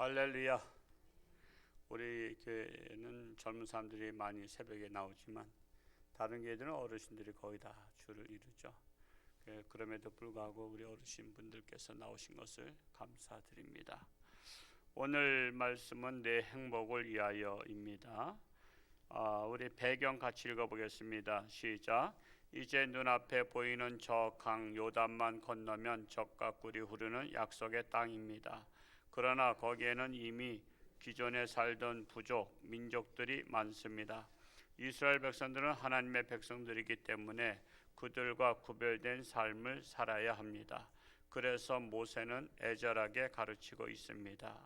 할렐루야. 우리 교회는 젊은 사람들이 많이 새벽에 나오지만 다른 교회들은 어르신들이 거의 다 주를 이루죠. 그럼에도 불구하고 우리 어르신분들께서 나오신 것을 감사드립니다. 오늘 말씀은 내 행복을 위하여입니다. 우리 배경 같이 읽어보겠습니다. 시작. 이제 눈앞에 보이는 저 강 요단만 건너면 적과 꿀이 흐르는 약속의 땅입니다. 그러나 거기에는 이미 기존에 살던 부족, 민족들이 많습니다. 이스라엘 백성들은 하나님의 백성들이기 때문에 그들과 구별된 삶을 살아야 합니다. 그래서 모세는 애절하게 가르치고 있습니다.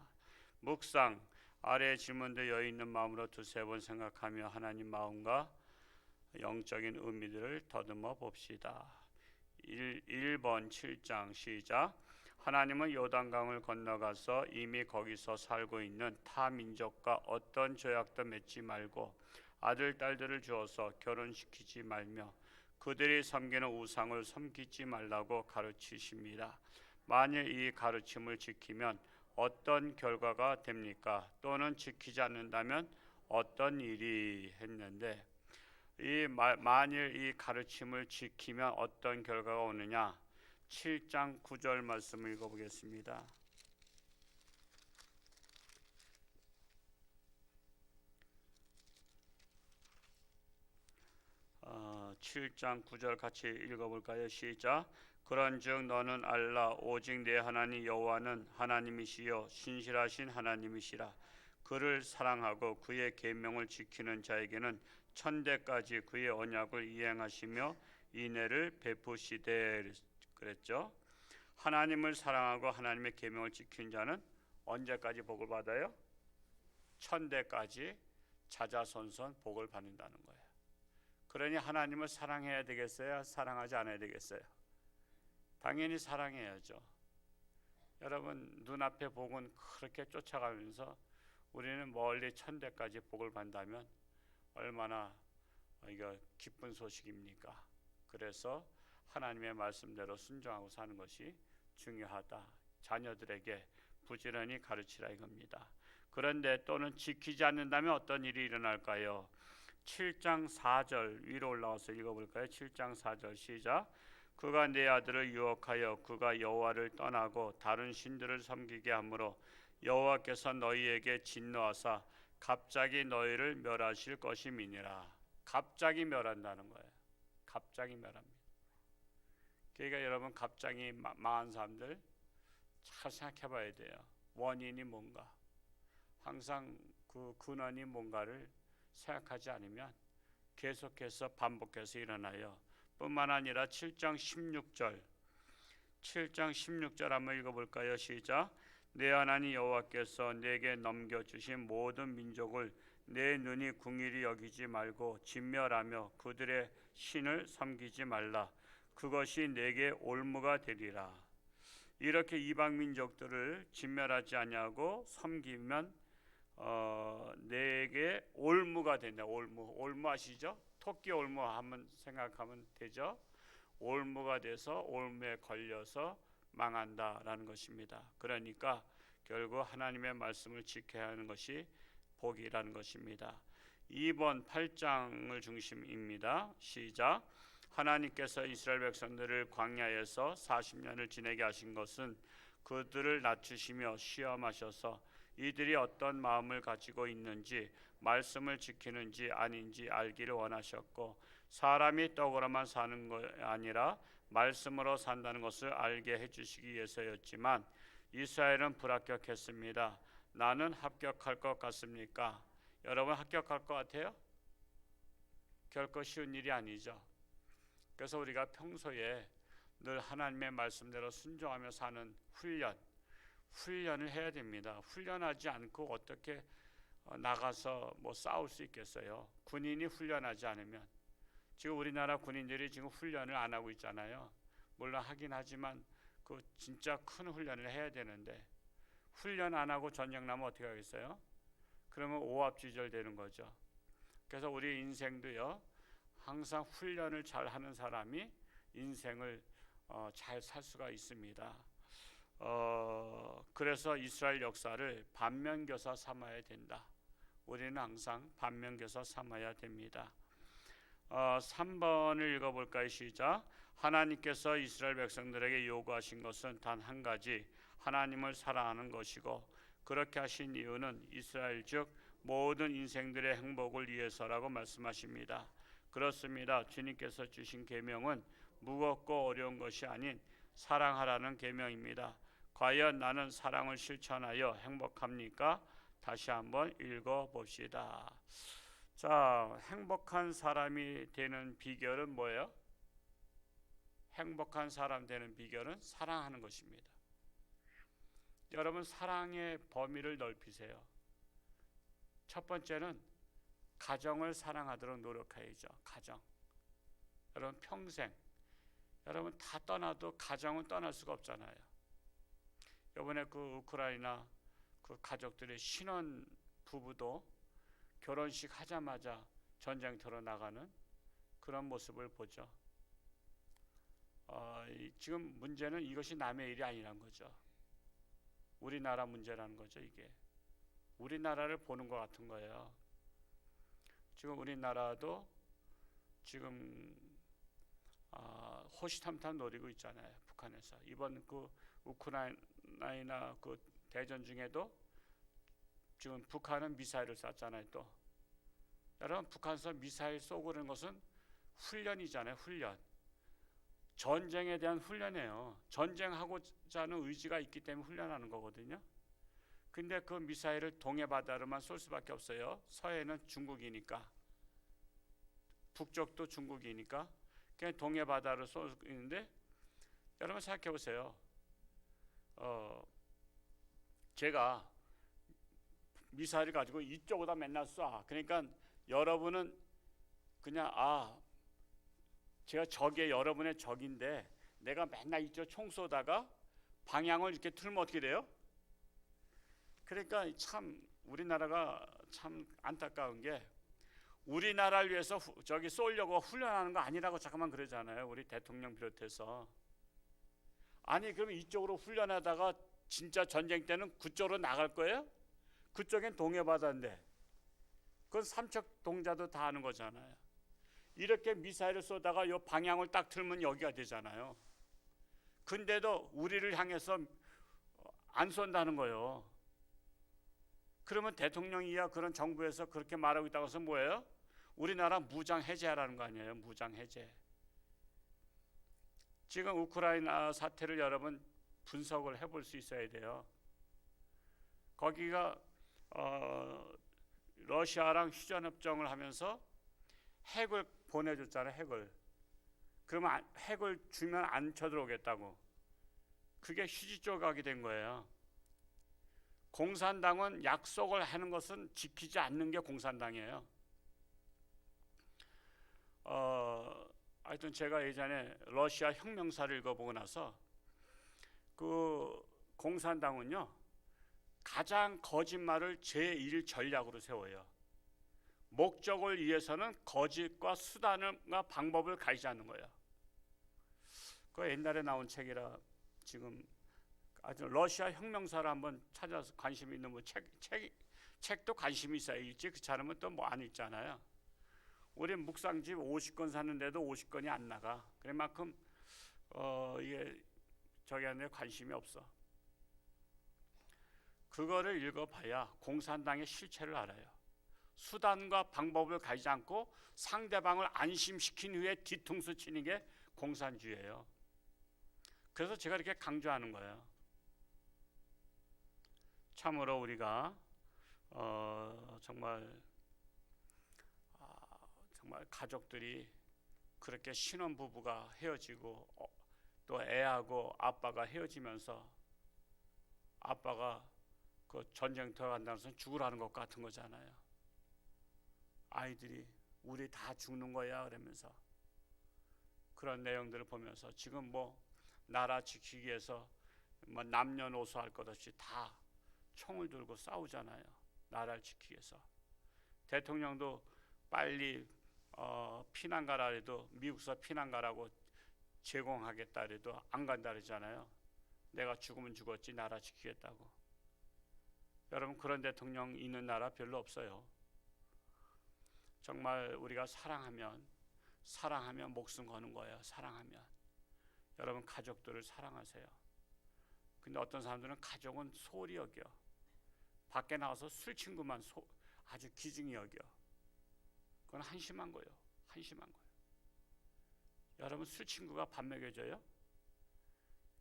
묵상, 아래의 질문되어 있는 마음으로 두세 번 생각하며 하나님 마음과 영적인 의미들을 더듬어 봅시다. 1번 7장 시작. 하나님은 요단강을 건너가서 이미 거기서 살고 있는 타 민족과 어떤 조약도 맺지 말고 아들 딸들을 주어서 결혼시키지 말며 그들이 섬기는 우상을 섬기지 말라고 가르치십니다. 만일 이 가르침을 지키면 어떤 결과가 됩니까? 또는 지키지 않는다면 어떤 일이 했는데 만일 이 가르침을 지키면 어떤 결과가 오느냐? 7장 9절 말씀을 읽어보겠습니다. 7장 9절 같이 읽어볼까요? 시작. 그런즉 너는 알라 오직 내 하나님 여호와는 하나님이시요 신실하신 하나님이시라. 그를 사랑하고 그의 계명을 지키는 자에게는 천대까지 그의 언약을 이행하시며 인애를 베푸시되 그랬죠. 하나님을 사랑하고 하나님의 계명을 지키는 자는 언제까지 복을 받아요? 천대까지 자자손손 복을 받는다는 거예요. 그러니 하나님을 사랑해야 되겠어요? 사랑하지 않아야 되겠어요? 당연히 사랑해야죠. 여러분 눈앞에 복은 그렇게 쫓아가면서 우리는 멀리 천대까지 복을 받는다면 얼마나 이거 기쁜 소식입니까? 그래서 하나님의 말씀대로 순종하고 사는 것이 중요하다. 자녀들에게 부지런히 가르치라 이겁니다. 그런데 또는 지키지 않는다면 어떤 일이 일어날까요? 7장 4절 위로 올라와서 읽어볼까요? 7장 4절 시작. 그가 내 아들을 유혹하여 그가 여호와를 떠나고 다른 신들을 섬기게 하므로 여호와께서 너희에게 진노하사 갑자기 너희를 멸하실 것임이니라. 갑자기 멸한다는 거예요. 갑자기 멸합니다. 그러니까 여러분 갑자기 망한 사람들 잘 생각해 봐야 돼요. 원인이 뭔가. 항상 그 근원이 뭔가를 생각하지 않으면 계속해서 반복해서 일어나요. 뿐만 아니라 7장 16절 한번 읽어볼까요? 시작. 내 하나님 여호와께서 내게 넘겨주신 모든 민족을 내 눈이 궁일이 여기지 말고 진멸하며 그들의 신을 섬기지 말라. 그것이 내게 올무가 되리라. 이렇게 이방 민족들을 진멸하지 아니하고 섬기면 내게 올무가 된다. 올무 아시죠? 토끼 올무 한번 생각하면 되죠. 올무가 돼서 올무에 걸려서 망한다라는 것입니다. 그러니까 결국 하나님의 말씀을 지켜야 하는 것이 복이라는 것입니다. 2번 8장을 중심입니다. 시작. 하나님께서 이스라엘 백성들을 광야에서 40년을 지내게 하신 것은 그들을 낮추시며 시험하셔서 이들이 어떤 마음을 가지고 있는지 말씀을 지키는지 아닌지 알기를 원하셨고 사람이 떡으로만 사는 것이 아니라 말씀으로 산다는 것을 알게 해주시기 위해서였지만 이스라엘은 불합격했습니다. 나는 합격할 것 같습니까? 여러분 합격할 것 같아요? 결코 쉬운 일이 아니죠. 그래서 우리가 평소에 늘 하나님의 말씀대로 순종하며 사는 훈련을 해야 됩니다. 훈련하지 않고 어떻게 나가서 싸울 수 있겠어요? 군인이 훈련하지 않으면. 지금 우리나라 군인들이 지금 훈련을 안 하고 있잖아요. 물론 하긴 하지만 그 진짜 큰 훈련을 해야 되는데 훈련 안 하고 전쟁 나면 어떻게 하겠어요? 그러면 오합지졸 되는 거죠. 그래서 우리 인생도요. 항상 훈련을 잘 하는 사람이 인생을 잘 살 수가 있습니다. 그래서 이스라엘 역사를 반면교사 삼아야 된다. 우리는 항상 반면교사 삼아야 됩니다. 3번을 읽어볼까요? 시작. 하나님께서 이스라엘 백성들에게 요구하신 것은 단 한 가지, 하나님을 사랑하는 것이고, 그렇게 하신 이유는 이스라엘 즉 모든 인생들의 행복을 위해서라고 말씀하십니다. 그렇습니다. 주님께서 주신 계명은 무겁고 어려운 것이 아닌 사랑하라는 계명입니다. 과연 나는 사랑을 실천하여 행복합니까? 다시 한번 읽어봅시다. 자, 행복한 사람이 되는 비결은 뭐예요? 행복한 사람 되는 비결은 사랑하는 것입니다. 여러분, 사랑의 범위를 넓히세요. 첫 번째는 가정을 사랑하도록 노력해야죠. 가정. 여러분, 평생 여러분 다 떠나도 가정은 떠날 수가 없잖아요. 이번에 그 우크라이나 그 가족들의 신혼 부부도 결혼식 하자마자 전쟁터로 나가는 그런 모습을 보죠. 지금 문제는 이것이 남의 일이 아니란 거죠. 우리나라 문제라는 거죠. 이게 우리나라를 보는 것 같은 거예요. 지금 우리나라도 지금 호시탐탐 노리고 있잖아요. 북한에서 이번 그 우크라이나 그 대전 중에도 지금 북한은 미사일을 쐈잖아요. 또 여러분, 북한에서 미사일 쏘고 그러는 것은 훈련이잖아요. 훈련. 전쟁에 대한 훈련이에요. 전쟁하고자 하는 의지가 있기 때문에 훈련하는 거거든요. 근데 그 미사일을 동해 바다로만 쏠 수밖에 없어요. 서해는 중국이니까, 북쪽도 중국이니까 그냥 동해 바다로 쏘고 있는데, 여러분 생각해 보세요. 제가 미사일을 가지고 이쪽보다 맨날 쏴. 그러니까 여러분은 그냥 제가 적이 여러분의 적인데 내가 맨날 이쪽 총 쏘다가 방향을 이렇게 틀면 어떻게 돼요? 그러니까 참 우리나라가 참 안타까운 게, 우리나라를 위해서 저기 쏘려고 훈련하는 거 아니라고 잠깐만 그러잖아요. 우리 대통령 비롯해서. 아니 그러면 이쪽으로 훈련하다가 진짜 전쟁 때는 그쪽으로 나갈 거예요? 그쪽엔 동해바다인데. 그건 삼척 동자도 다 아는 거잖아요. 이렇게 미사일을 쏘다가 요 방향을 딱 틀면 여기가 되잖아요. 근데도 우리를 향해서 안 쏜다는 거예요. 그러면 대통령이야 그런 정부에서 그렇게 말하고 있다고 해서 뭐예요? 우리나라 무장 해제하라는 거 아니에요? 무장 해제. 지금 우크라이나 사태를 여러분 분석을 해볼 수 있어야 돼요. 거기가 러시아랑 휴전협정을 하면서 핵을 보내줬잖아요. 핵을. 그러면 핵을 주면 안 쳐들어오겠다고. 그게 휴지 조각이 된 거예요. 공산당은 약속을 하는 것은 지키지 않는 게 공산당이에요. 하여튼 제가 예전에 러시아 혁명사를 읽어보고 나서 그 공산당은요 가장 거짓말을 제1 전략으로 세워요. 목적을 위해서는 거짓과 수단과 방법을 가리지 않는 거예요. 그 옛날에 나온 책이라 지금 아주 러시아 혁명사를 한번 찾아서 관심 있는 뭐 책도 관심이 있어야 읽지, 그렇지 않으면 또 뭐 안 읽잖아요. 우리 묵상집 50권 샀는데도 50권이 안 나가. 그만큼 이게 저기 안에 관심이 없어. 그거를 읽어봐야 공산당의 실체를 알아요. 수단과 방법을 가리지 않고 상대방을 안심시킨 후에 뒤통수 치는 게 공산주의예요. 그래서 제가 이렇게 강조하는 거예요. 참으로 우리가 정말 가족들이 그렇게 신혼부부가 헤어지고 또 애하고 아빠가 헤어지면서 아빠가 그 전쟁터 간다는 것은 죽으라는 것 같은 거잖아요. 아이들이 우리 다 죽는 거야 그러면서 그런 내용들을 보면서 지금 뭐 나라 지키기 위해서 뭐 남녀노소 할 것 없이 다 총을 들고 싸우잖아요. 나라를 지키기 위해서. 대통령도 빨리 피난 가라 해도 미국서 피난 가라고 제공하겠다 해도 안 간다 그러잖아요. 내가 죽으면 죽었지 나라 지키겠다고. 여러분, 그런 대통령 있는 나라 별로 없어요. 정말 우리가 사랑하면 목숨 거는 거예요. 사랑하면. 여러분, 가족들을 사랑하세요. 근데 어떤 사람들은 가족은 소홀히 여겨. 밖에 나와서 술 친구만 아주 귀중히 여겨. 그건 한심한 거예요. 한심한 거예요. 여러분, 술 친구가 밥 먹여줘요?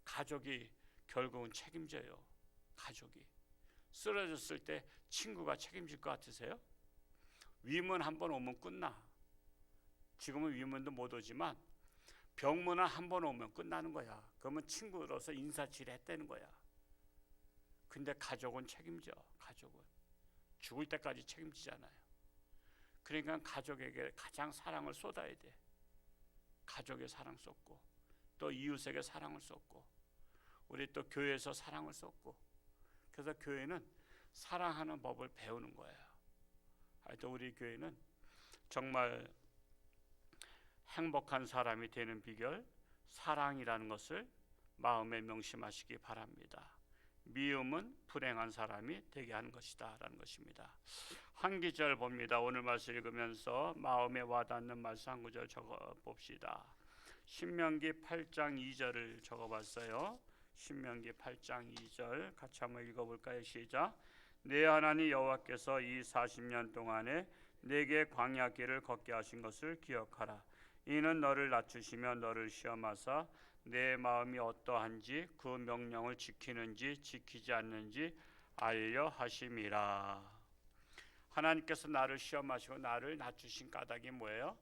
가족이 결국은 책임져요. 가족이 쓰러졌을 때 친구가 책임질 것 같으세요? 위문 한번 오면 끝나. 지금은 위문도 못 오지만 병문안 한번 오면 끝나는 거야. 그러면 친구로서 인사치레 했다는 거야. 근데 가족은 책임져. 가족은 죽을 때까지 책임지잖아요. 그러니까 가족에게 가장 사랑을 쏟아야 돼. 가족에 사랑 쏟고, 또 이웃에게 사랑을 쏟고, 우리 또 교회에서 사랑을 쏟고. 그래서 교회는 사랑하는 법을 배우는 거예요. 하여튼 우리 교회는 정말 행복한 사람이 되는 비결, 사랑이라는 것을 마음에 명심하시기 바랍니다. 미움은 불행한 사람이 되게 하는 것이다 라는 것입니다. 한 구절 봅니다. 오늘 말씀 읽으면서 마음에 와닿는 말씀 한 구절 적어 봅시다. 신명기 8장 2절을 적어봤어요. 신명기 8장 2절 같이 한번 읽어볼까요? 시작. 내 하나님 여호와께서 이 40년 동안에 내게 광야 길을 걷게 하신 것을 기억하라. 이는 너를 낮추시며 너를 시험하사 내 마음이 어떠한지 그 명령을 지키는지 지키지 않는지 알려 하심이라. 하나님께서 나를 시험하시고 나를 낮추신 까닭이 뭐예요?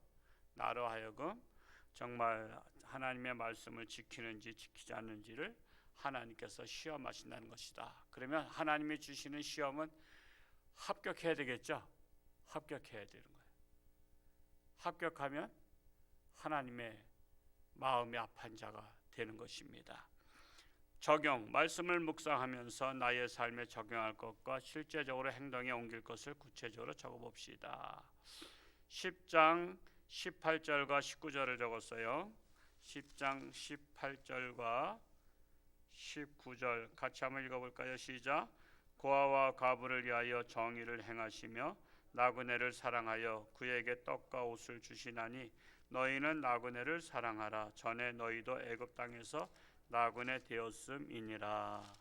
나로 하여금 정말 하나님의 말씀을 지키는지 지키지 않는지를 하나님께서 시험하신다는 것이다. 그러면 하나님이 주시는 시험은 합격해야 되겠죠? 합격해야 되는 거예요. 합격하면 하나님의 마음이 합한 자가 되는 것입니다. 적용, 말씀을 묵상하면서 나의 삶에 적용할 것과 실제적으로 행동에 옮길 것을 구체적으로 적어봅시다. 10장 18절과 19절을 적었어요. 10장 18절과 19절 같이 한번 읽어볼까요? 시작. 고아와 과부를 위하여 정의를 행하시며 나그네를 사랑하여 그에게 떡과 옷을 주시나니 너희는 나그네를 사랑하라. 전에 너희도 애굽 땅에서 나그네 되었음이니라.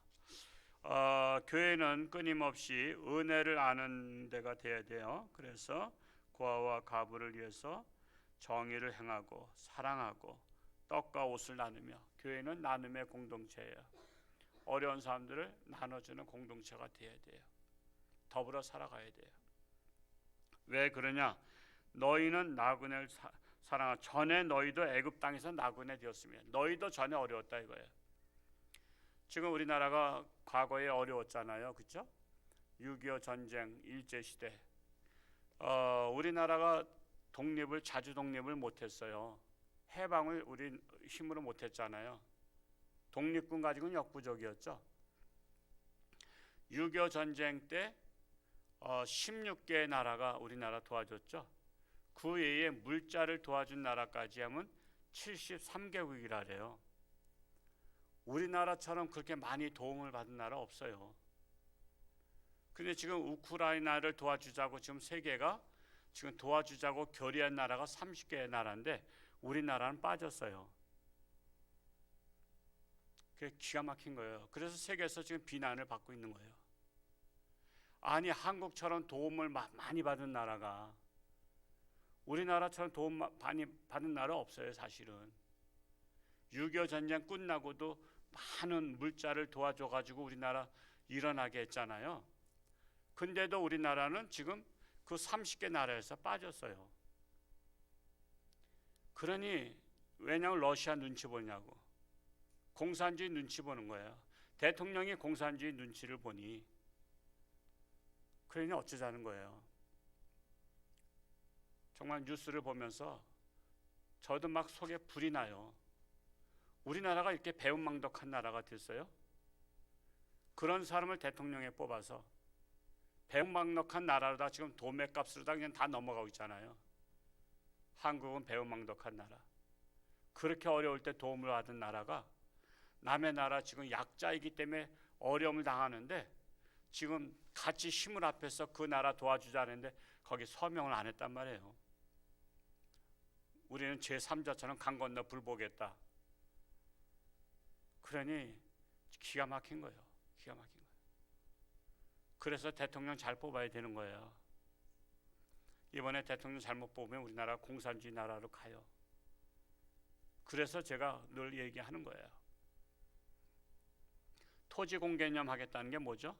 교회는 끊임없이 은혜를 아는 데가 돼야 돼요. 그래서 고아와 과부를 위해서 정의를 행하고 사랑하고 떡과 옷을 나누며, 교회는 나눔의 공동체예요. 어려운 사람들을 나눠주는 공동체가 돼야 돼요. 더불어 살아가야 돼요. 왜 그러냐? 너희는 나그네를 사랑하. 전에 너희도 애굽 땅에서 나그네 되었으며, 너희도 전에 어려웠다 이거예요. 지금 우리나라가 과거에 어려웠잖아요, 그렇죠? 6.25 전쟁, 일제시대. 우리나라가 자주 독립을 못했어요. 해방을 우리 힘으로 못했잖아요. 독립군 가지고는 역부족이었죠. 6.25 전쟁 때 16개의 나라가 우리나라 도와줬죠. 그 외에 물자를 도와준 나라까지 하면 73개국이라 그래요. 우리나라처럼 그렇게 많이 도움을 받은 나라 없어요. 근데 지금 우크라이나를 도와주자고 지금 세계가 지금 도와주자고 결의한 나라가 30개의 나라인데 우리나라는 빠졌어요. 그게 기가 막힌 거예요. 그래서 세계에서 지금 비난을 받고 있는 거예요. 아니, 한국처럼 도움을 많이 받은 나라가, 우리나라처럼 도움 많이 받은 나라 없어요, 사실은. 6.25 전쟁 끝나고도 많은 물자를 도와줘가지고 우리나라 일어나게 했잖아요. 근데도 우리나라는 지금 그 30개 나라에서 빠졌어요. 그러니 왜냐하면 러시아 눈치 보냐고, 공산주의 눈치 보는 거예요. 대통령이 공산주의 눈치를 보니 그러니 어쩌자는 거예요. 정말 뉴스를 보면서 저도 막 속에 불이 나요. 우리나라가 이렇게 배은망덕한 나라가 됐어요? 그런 사람을 대통령에 뽑아서 배은망덕한 나라로다 지금 도매값으로다 그냥 다 넘어가고 있잖아요. 한국은 배은망덕한 나라. 그렇게 어려울 때 도움을 받은 나라가 남의 나라 지금 약자이기 때문에 어려움을 당하는데 지금 같이 힘을 합해서 그 나라 도와주자는데 거기 서명을 안 했단 말이에요. 우리는 제3자처럼 강 건너 불보겠다. 그러니 기가 막힌 거예요. 기가 막힌 거예요. 그래서 대통령 잘 뽑아야 되는 거예요. 이번에 대통령 잘못 뽑으면 우리나라 공산주의 나라로 가요. 그래서 제가 늘 얘기하는 거예요. 토지 공개념 하겠다는 게 뭐죠?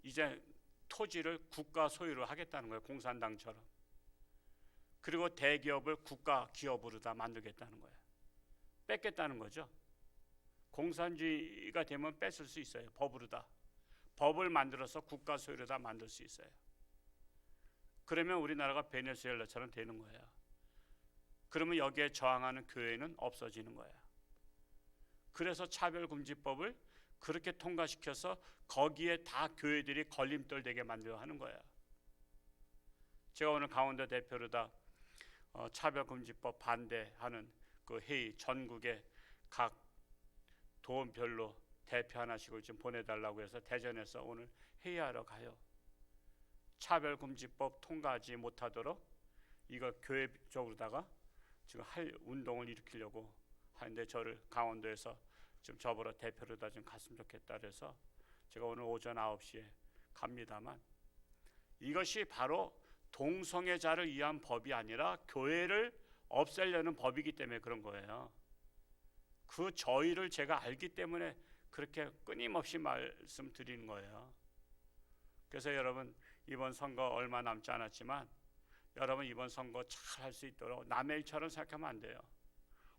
이제 토지를 국가 소유로 하겠다는 거예요. 공산당처럼. 그리고 대기업을 국가 기업으로 다 만들겠다는 거예요. 뺏겠다는 거죠. 공산주의가 되면 뺏을 수 있어요. 법으로 다. 법을 만들어서 국가 소유로 다 만들 수 있어요. 그러면 우리나라가 베네수엘라처럼 되는 거예요. 그러면 여기에 저항하는 교회는 없어지는 거예요. 그래서 차별금지법을 그렇게 통과시켜서 거기에 다 교회들이 걸림돌 되게 만들어 하는 거예요. 제가 오늘 강원도 대표로 다 차별금지법 반대하는 그 회의 전국에 각 도원별로 대표 하나씩을 좀 보내달라고 해서 대전에서 오늘 회의하러 가요. 차별금지법 통과하지 못하도록 이거 교회 쪽으로다가 지금 할 운동을 일으키려고 하는데 저를 강원도에서 좀 저보러 대표로다 좀 갔으면 좋겠다 그래서 제가 오늘 오전 9시에 갑니다만 이것이 바로 동성애자를 위한 법이 아니라 교회를 없애려는 법이기 때문에 그런 거예요. 그 저희를 제가 알기 때문에 그렇게 끊임없이 말씀드리는 거예요. 그래서 여러분 이번 선거 얼마 남지 않았지만 여러분 이번 선거 잘 할 수 있도록 남의 일처럼 생각하면 안 돼요.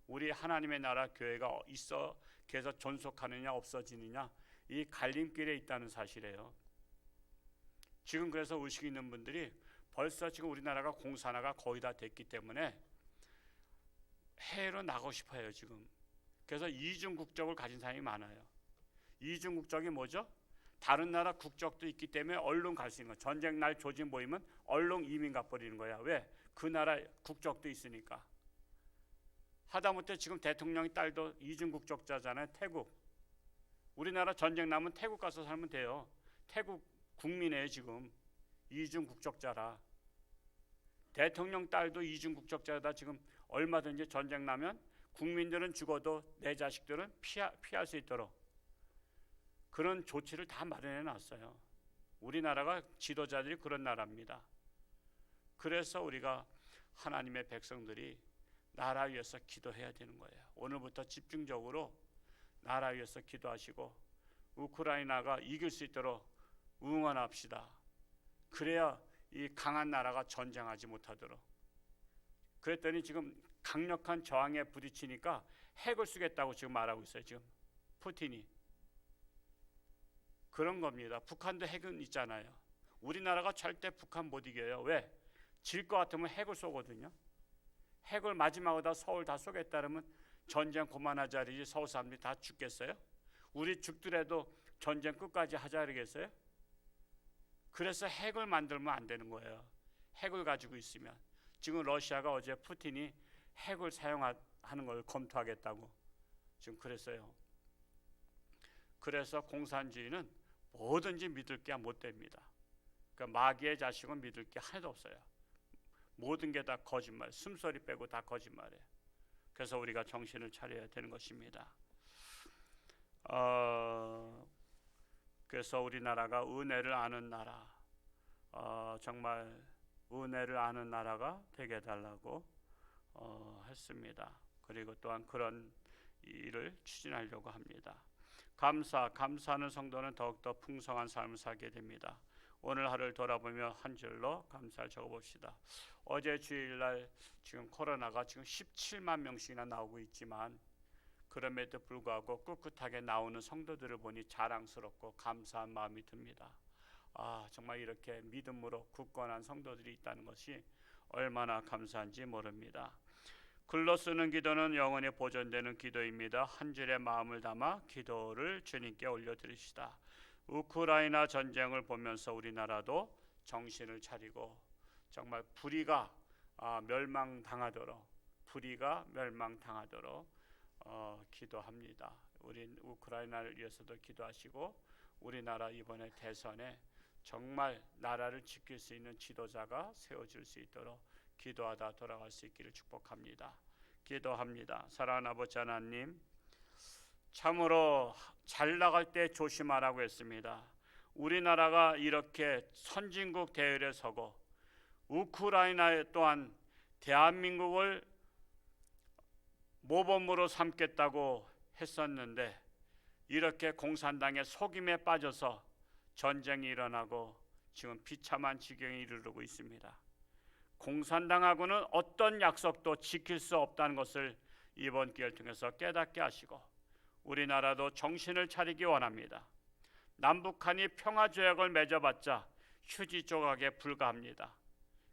우리 하나님의 나라 교회가 있어 계속 존속하느냐 없어지느냐 이 갈림길에 있다는 사실이에요. 지금 그래서 의식 있는 분들이 벌써 지금 우리나라가 공산화가 거의 다 됐기 때문에 해외로 나가고 싶어요 지금. 그래서 이중 국적을 가진 사람이 많아요. 이중 국적이 뭐죠? 다른 나라 국적도 있기 때문에 얼른 갈 수 있는 거예요. 전쟁 날 조짐 보이면 얼른 이민 가버리는 거야. 왜? 그 나라 국적도 있으니까. 하다못해 지금 대통령의 딸도 이중 국적자잖아요. 태국. 우리나라 전쟁 나면 태국 가서 살면 돼요. 태국 국민이에요 지금. 이중 국적자라. 대통령 딸도 이중 국적자다. 지금 얼마든지 전쟁 나면 국민들은 죽어도 내 자식들은 피할 수 있도록 그런 조치를 다 마련해 놨어요. 우리나라가 지도자들이 그런 나라입니다. 그래서 우리가 하나님의 백성들이 나라 위해서 기도해야 되는 거예요. 오늘부터 집중적으로 나라 위해서 기도하시고 우크라이나가 이길 수 있도록 응원합시다. 그래야 이 강한 나라가 전쟁하지 못하도록. 그랬더니 지금 강력한 저항에 부딪히니까 핵을 쓰겠다고 지금 말하고 있어요. 지금 푸틴이. 그런 겁니다. 북한도 핵은 있잖아요. 우리나라가 절대 북한 못 이겨요. 왜? 질 것 같으면 핵을 쏘거든요. 핵을 마지막으로 다 서울 다 쏘겠다 그러면 전쟁 그만하자리지 서울 사람들이 다 죽겠어요? 우리 죽더라도 전쟁 끝까지 하자 그러겠어요? 그래서 핵을 만들면 안 되는 거예요. 핵을 가지고 있으면. 지금 러시아가 어제 푸틴이 핵을 사용하는 걸 검토하겠다고 지금 그랬어요. 그래서 공산주의는 뭐든지 믿을 게 못 됩니다. 그러니까 마귀의 자식은 믿을 게 하나도 없어요. 모든 게 다 거짓말, 숨소리 빼고 다 거짓말이에요. 그래서 우리가 정신을 차려야 되는 것입니다. 그래서 우리나라가 은혜를 아는 나라, 정말 은혜를 아는 나라가 되게 해달라고 했습니다. 그리고 또한 그런 일을 추진하려고 합니다. 감사하는 성도는 더욱더 풍성한 삶을 살게 됩니다. 오늘 하루를 돌아보며 한 줄로 감사를 적어봅시다. 어제 주일날 지금 코로나가 지금 17만 명씩이나 나오고 있지만 그럼에도 불구하고 꿋꿋하게 나오는 성도들을 보니 자랑스럽고 감사한 마음이 듭니다. 정말 이렇게 믿음으로 굳건한 성도들이 있다는 것이 얼마나 감사한지 모릅니다. 글로 쓰는 기도는 영원히 보존되는 기도입니다. 한 줄의 마음을 담아 기도를 주님께 올려드립시다. 우크라이나 전쟁을 보면서 우리나라도 정신을 차리고 정말 불의가 멸망당하도록 기도합니다. 우리 우크라이나를 위해서도 기도하시고 우리나라 이번에 대선에 정말 나라를 지킬 수 있는 지도자가 세워질 수 있도록 기도하다 돌아갈 수 있기를 축복합니다. 기도합니다. 사랑하는 아버지 하나님, 참으로 잘 나갈 때 조심하라고 했습니다. 우리나라가 이렇게 선진국 대열에 서고 우크라이나 또한 대한민국을 모범으로 삼겠다고 했었는데 이렇게 공산당의 속임에 빠져서 전쟁이 일어나고 지금 비참한 지경에 이르르고 있습니다. 공산당하고는 어떤 약속도 지킬 수 없다는 것을 이번 기회를 통해서 깨닫게 하시고 우리나라도 정신을 차리기 원합니다. 남북한이 평화조약을 맺어봤자 휴지 조각에 불과합니다.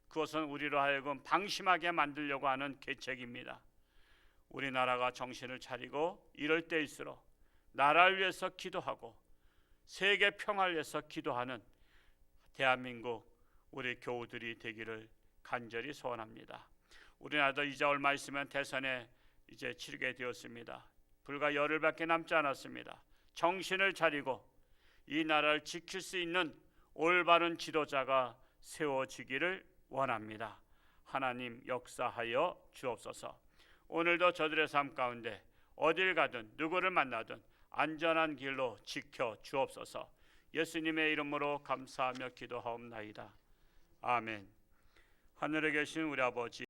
그것은 우리로 하여금 방심하게 만들려고 하는 계책입니다. 우리나라가 정신을 차리고 이럴 때일수록 나라를 위해서 기도하고 세계 평화를 위해서 기도하는 대한민국 우리 교우들이 되기를 간절히 소원합니다. 우리나라도 이제 얼마 있으면 대선에 이제 치르게 되었습니다. 불과 열흘밖에 남지 않았습니다. 정신을 차리고 이 나라를 지킬 수 있는 올바른 지도자가 세워지기를 원합니다. 하나님 역사하여 주옵소서. 오늘도 저들의 삶 가운데 어딜 가든 누구를 만나든 안전한 길로 지켜 주옵소서. 예수님의 이름으로 감사하며 기도하옵나이다. 아멘. 하늘에 계신 우리 아버지,